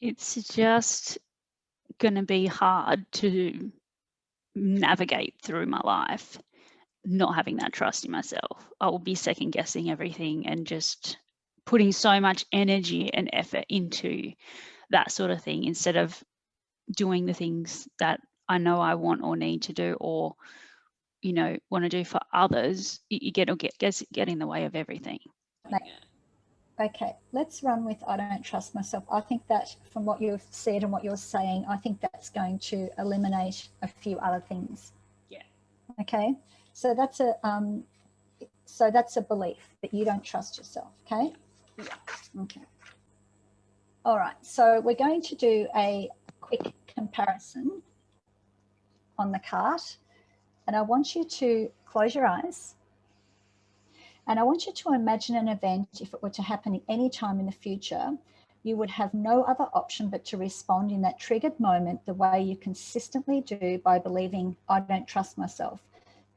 It's just going to be hard to navigate through my life not having that trust in myself. I will be second guessing everything and just putting so much energy and effort into that sort of thing instead of doing the things that I know I want or need to do, or want to do for others. You get in the way of everything. Okay, let's run with I don't trust myself. I think that from what you've said and what you're saying, I think that's going to eliminate a few other things. Yeah. Okay, so that's a belief that you don't trust yourself. Okay. Yeah. Okay. All right. So we're going to do a quick comparison on the cart, and I want you to close your eyes. And I want you to imagine an event, if it were to happen any time in the future, you would have no other option but to respond in that triggered moment the way you consistently do by believing, I don't trust myself.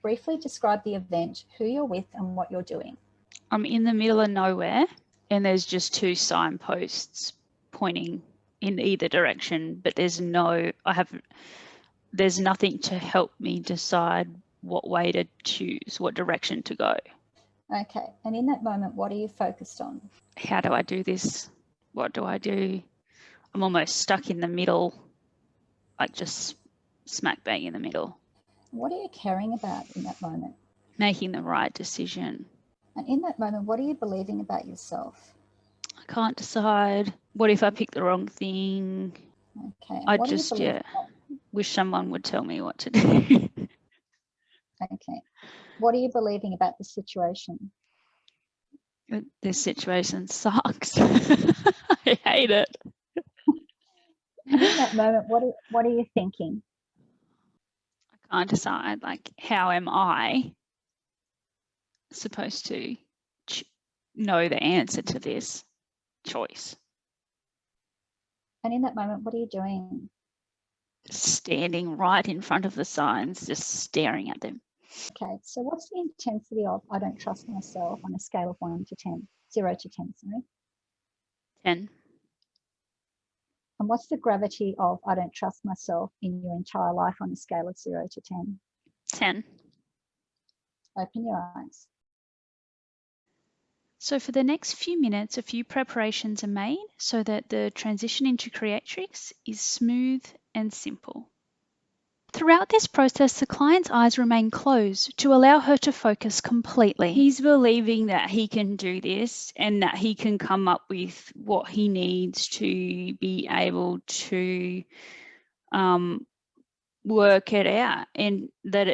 Briefly describe the event, who you're with and what you're doing. I'm in the middle of nowhere and there's just 2 signposts pointing in either direction, but there's nothing to help me decide what way to choose, what direction to go. Okay, and in that moment, what are you focused on? How do I do this? What do I do? I'm almost stuck in the middle, like just smack bang in the middle. What are you caring about in that moment? Making the right decision. And in that moment, what are you believing about yourself? I can't decide. What if I pick the wrong thing? Okay. I just, wish someone would tell me what to do. Okay. What are you believing about the situation? This situation sucks. I hate it. And in that moment, what are you thinking? I can't decide, like, how am I supposed to know the answer to this choice? And in that moment, what are you doing? Standing right in front of the signs, just staring at them. Okay, so what's the intensity of I don't trust myself on a scale of 1 to 10? 0 to 10, sorry. 10. And what's the gravity of I don't trust myself in your entire life on a scale of 0 to 10? 10. Open your eyes. So for the next few minutes, a few preparations are made so that the transition into Creatrix is smooth and simple. Throughout this process, the client's eyes remain closed to allow her to focus completely. He's believing that he can do this and that he can come up with what he needs to be able to work it out, and that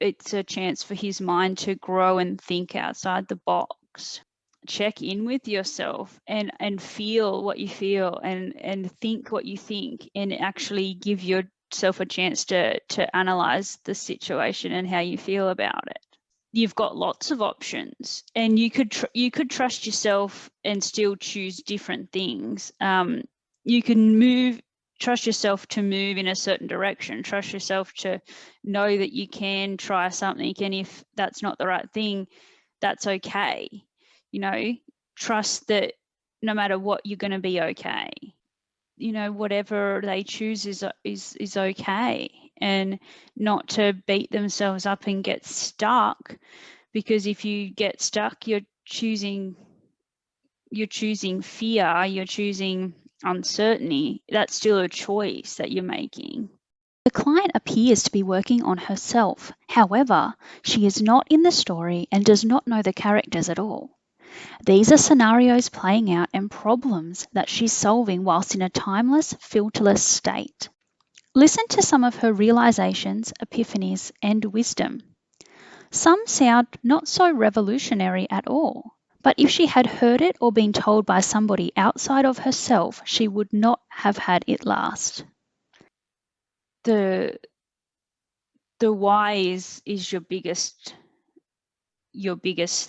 it's a chance for his mind to grow and think outside the box. Check in with yourself and feel what you feel and think what you think, and actually give yourself a chance to analyze the situation and how you feel about it. You've got lots of options, and you could trust yourself and still choose different things. You can trust yourself to move in a certain direction, trust yourself to know that you can try something, and if that's not the right thing, that's okay. Trust that no matter what, you're going to be okay. Whatever they choose is okay, and not to beat themselves up and get stuck, because if you get stuck, you're choosing fear, you're choosing uncertainty. That's still a choice that you're making. The client appears to be working on herself. However, she is not in the story and does not know the characters at all. These are scenarios playing out and problems that she's solving whilst in a timeless, filterless state. Listen to some of her realizations, epiphanies, and wisdom. Some sound not so revolutionary at all, but if she had heard it or been told by somebody outside of herself, she would not have had it last. The why is your biggest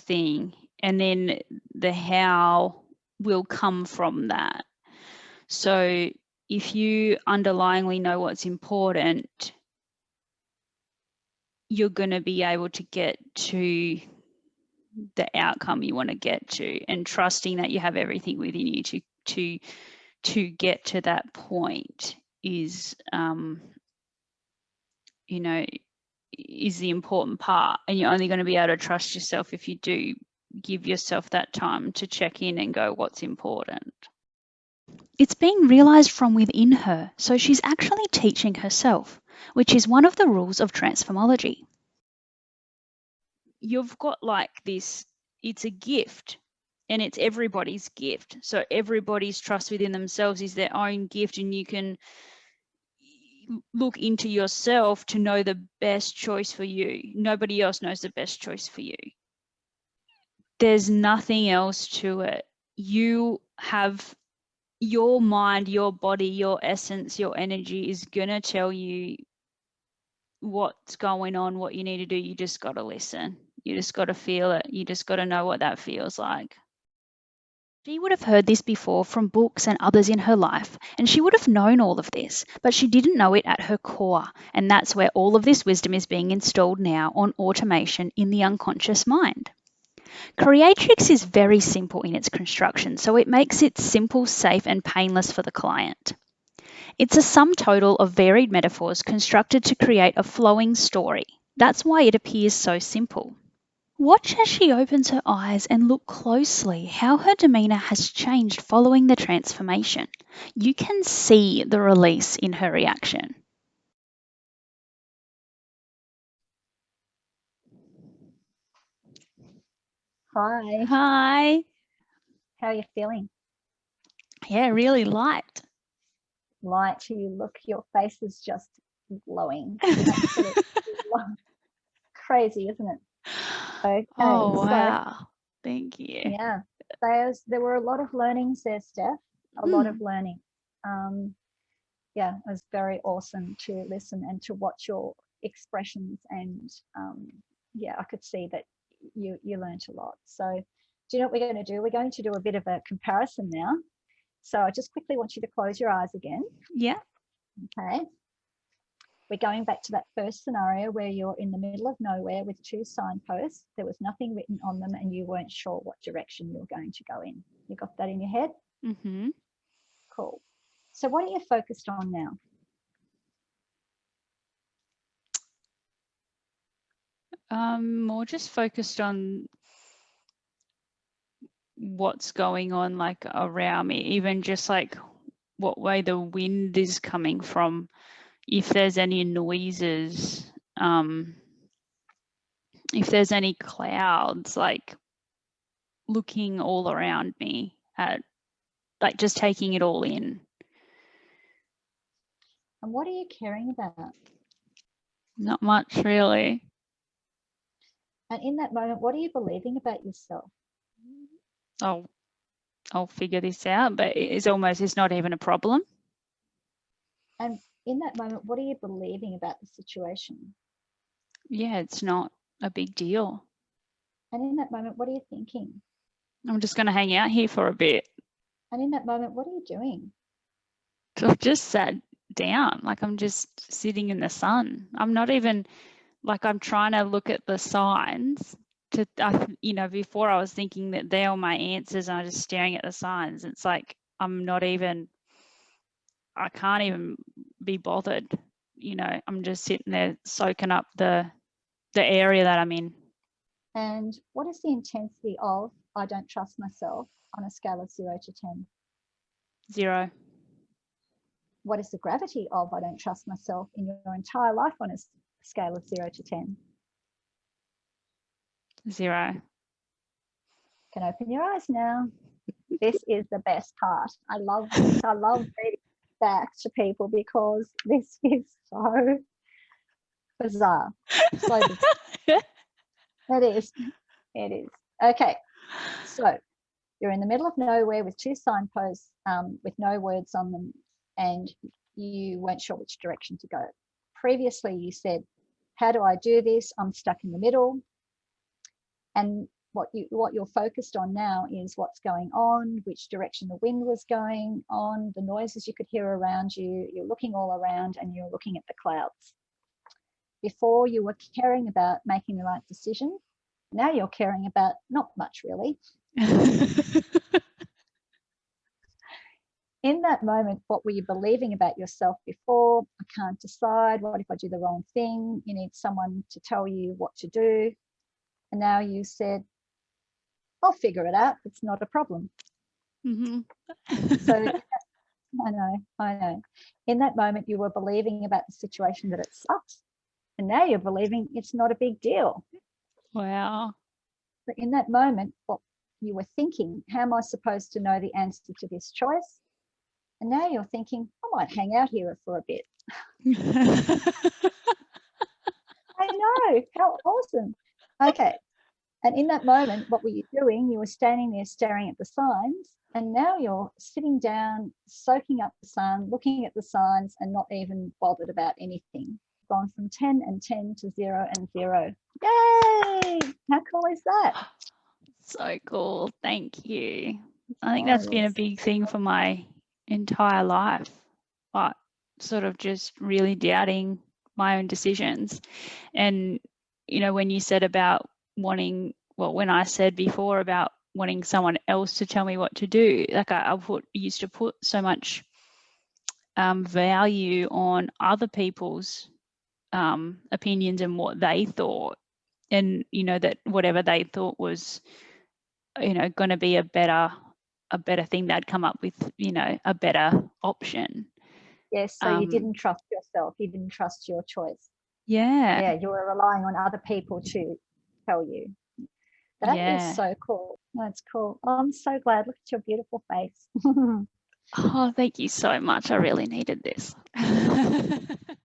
thing, and then the how will come from that. So if you underlyingly know what's important, you're going to be able to get to the outcome you want to get to, and trusting that you have everything within you to to get to that point is, you know, is the important part. And you're only going to be able to trust yourself if you do give yourself that time to check in and go, what's important? It's being realized from within her, so she's actually teaching herself, which is one of the rules of transformology. You've got like this, it's a gift, and it's everybody's gift. So everybody's trust within themselves is their own gift, and you can look into yourself to know the best choice for you. Nobody else knows the best choice for you. There's nothing else to it. You have your mind, your body, your essence, your energy is going to tell you what's going on, what you need to do. You just got to listen. You just got to feel it. You just got to know what that feels like. She would have heard this before from books and others in her life, and she would have known all of this, but she didn't know it at her core, and that's where all of this wisdom is being installed now on automation in the unconscious mind. Creatrix is very simple in its construction, so it makes it simple, safe, and painless for the client. It's a sum total of varied metaphors constructed to create a flowing story. That's why it appears so simple. Watch as she opens her eyes and look closely how her demeanour has changed following the transformation. You can see the release in her reaction. Hi, Hi. how are you feeling? Yeah, really light. Light, you look, your face is just glowing. Absolutely glowing. Crazy, isn't it? Okay, Oh, so wow. Thank you. yeah, there were a lot of learnings there, Steph, a lot of learning. Yeah, it was very awesome to listen and to watch your expressions, and yeah, I could see that you learned a lot. So do you know what we're going to do? We're going to do a bit of a comparison now. So I just quickly want you to close your eyes again. Yeah. Okay. We're going back to that first scenario where you're in the middle of nowhere with two signposts. There was nothing written on them and you weren't sure what direction you were going to go in. You got that in your head? Mm-hmm. Cool. So what are you focused on now? More just focused on what's going on like around me, even just like what way the wind is coming from, if there's any noises, if there's any clouds, like looking all around me at, like just taking it all in. And what are you caring about? Not much really. And in that moment, what are you believing about yourself? I'll figure this out, but it's not even a problem. And in that moment, what are you believing about the situation? Yeah, it's not a big deal. And in that moment, what are you thinking? I'm just going to hang out here for a bit. And in that moment, what are you doing? I've just sat down, like I'm just sitting in the sun. I'm not even, like, I'm trying to look at the signs to, before I was thinking that they are my answers and I'm just staring at the signs. It's like, I can't even be bothered. I'm just sitting there soaking up the area that I'm in. And what is the intensity of I don't trust myself on a scale of 0 to 10? 0. What is the gravity of I don't trust myself in your entire life on a scale of 0 to 10? 0. You can open your eyes now. This is the best part. I love this. I love reading back to people because this is so bizarre. So bizarre. It is. It is. Okay. So you're in the middle of nowhere with two signposts with no words on them, and you weren't sure which direction to go. Previously, you said, how do I do this? I'm stuck in the middle. And what you're focused on now is what's going on, which direction the wind was going on, the noises you could hear around you. You're looking all around and you're looking at the clouds. Before, you were caring about making the right decision. Now you're caring about not much really. in that moment, what were you believing about yourself before? I can't decide. What if I do the wrong thing? You need someone to tell you what to do. And now you said, I'll figure it out. It's not a problem. Mm-hmm. So I know. In that moment, you were believing about the situation that it sucks. And now you're believing it's not a big deal. Wow. But in that moment, what you were thinking, how am I supposed to know the answer to this choice? And now you're thinking, I might hang out here for a bit. I know, how awesome. Okay. And in that moment, what were you doing? You were standing there staring at the signs, and now you're sitting down, soaking up the sun, looking at the signs, and not even bothered about anything. Gone from 10 and 10 to 0 and 0. Yay! How cool is that? So cool. Thank you. I think Oh, that's been a yes. big thing for my entire life. But sort of just really doubting my own decisions. And, you know, when you said about wanting, well, when I said before about wanting someone else to tell me what to do, like I used to put so much value on other people's opinions and what they thought. And, you know, that whatever they thought was, you know, going to be a better thing, they'd come up with, you know, a better option. Yes, so you didn't trust yourself. You didn't trust your choice. Yeah. Yeah, you were relying on other people to tell you. That is so cool. That's cool. Oh, I'm so glad. Look at your beautiful face. Oh, thank you so much. I really needed this.